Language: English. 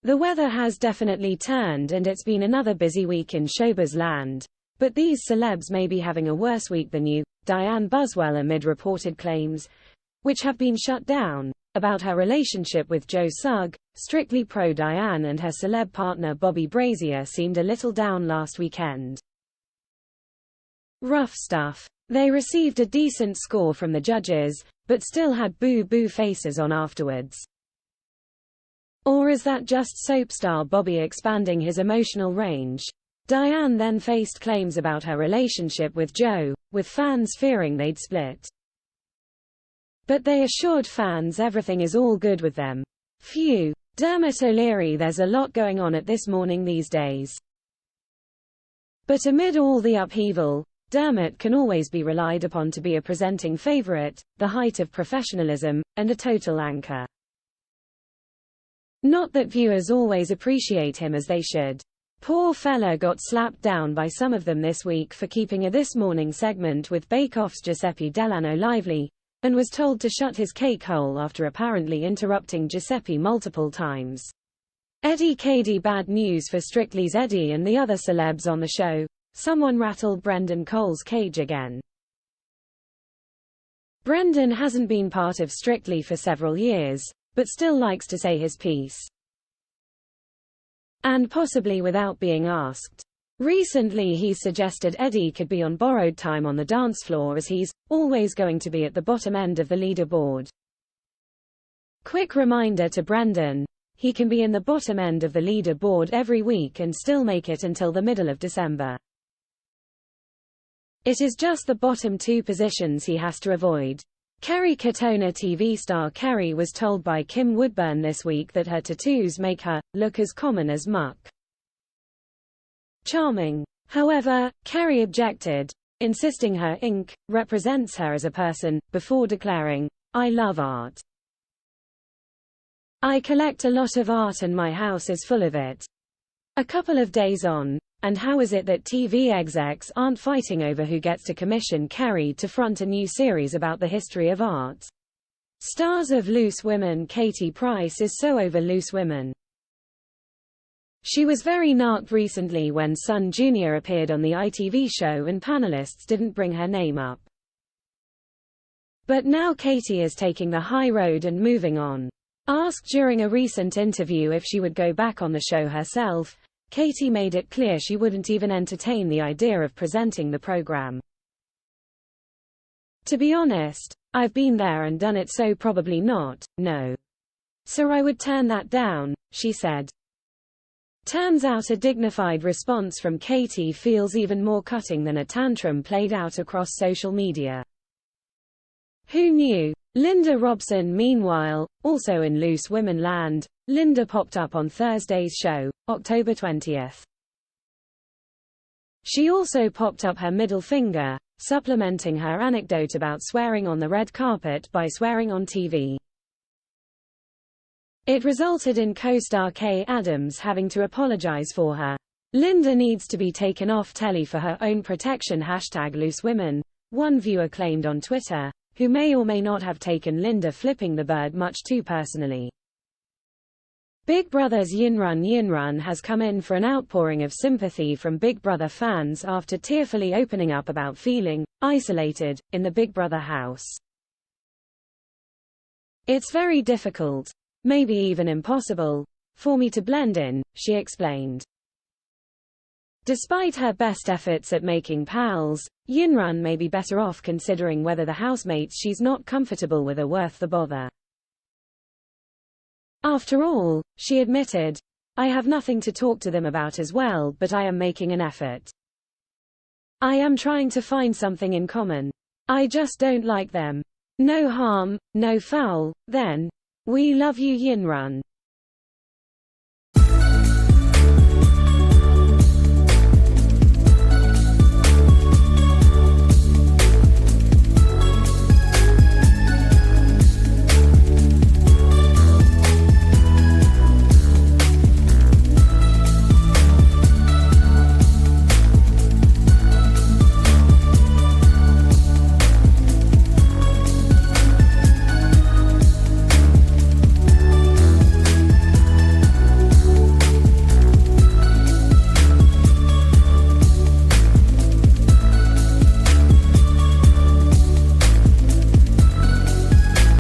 The weather has definitely turned and it's been another busy week in showbiz land. But these celebs may be having a worse week than you, Dianne Buswell Amid reported claims, which have been shut down, about her relationship with Joe Sugg. Strictly Pro Dianne and her celeb partner Bobby Brazier seemed a little down last weekend. Rough stuff. They received a decent score from the judges, but still had boo-boo faces on afterwards. Or is that just soap star Bobby expanding his emotional range? Dianne then faced claims about her relationship with Joe, with fans fearing they'd split. But they assured fans everything is all good with them. Phew. Dermot O'Leary: there's a lot going on at This Morning these days. But amid all the upheaval, Dermot can always be relied upon to be a presenting favorite, the height of professionalism, and a total anchor. Not that viewers always appreciate him as they should. Poor fella got slapped down by some of them this week for keeping a This Morning segment with Bake Off's Giuseppe Delano lively, and was told to shut his cake hole after apparently interrupting Giuseppe multiple times. Eddie Cady: bad news for Strictly's Eddie and the other celebs on the show. Someone rattled Brendan Cole's cage again. Brendan hasn't been part of Strictly for several years, but still likes to say his piece. And possibly without being asked. Recently he's suggested Eddie could be on borrowed time on the dance floor as he's always going to be at the bottom end of the leaderboard. Quick reminder to Brendan, he can be in the bottom end of the leaderboard every week and still make it until the middle of December. It is just the bottom two positions he has to avoid. Kerry Katona: TV star Kerry was told by Kim Woodburn this week that her tattoos make her look as common as muck. Charming. However, Kerry objected, insisting her ink represents her as a person, before declaring, "I love art. I collect a lot of art and my house is full of it." A couple of days on, and how is it that TV execs aren't fighting over who gets to commission Kerry to front a new series about the history of art? Stars of Loose Women: Katie Price is so over Loose Women. She was very narked recently when Sun Jr. appeared on the ITV show and panelists didn't bring her name up. But now Katie is taking the high road and moving on. Asked during a recent interview if she would go back on the show herself, Katie made it clear she wouldn't even entertain the idea of presenting the program. "To be honest, I've been there and done it, so probably not, no. So I would turn that down," she said. Turns out a dignified response from Katie feels even more cutting than a tantrum played out across social media. Who knew? Linda Robson: meanwhile, also in Loose Women land, Linda popped up on Thursday's show, October 20th. She also popped up her middle finger, supplementing her anecdote about swearing on the red carpet by swearing on TV. It resulted in co-star Kay Adams having to apologize for her. "Linda needs to be taken off telly for her own protection." #LooseWomen, one viewer claimed on Twitter, who may or may not have taken Linda flipping the bird much too personally. Big Brother's Yinrun has come in for an outpouring of sympathy from Big Brother fans after tearfully opening up about feeling isolated in the Big Brother house. "It's very difficult, maybe even impossible, for me to blend in," she explained. Despite her best efforts at making pals, Yinrun may be better off considering whether the housemates she's not comfortable with are worth the bother. "After all," she admitted, "I have nothing to talk to them about as well, but I am making an effort. I am trying to find something in common. I just don't like them. No harm, no foul, then. We love you, Yinrun."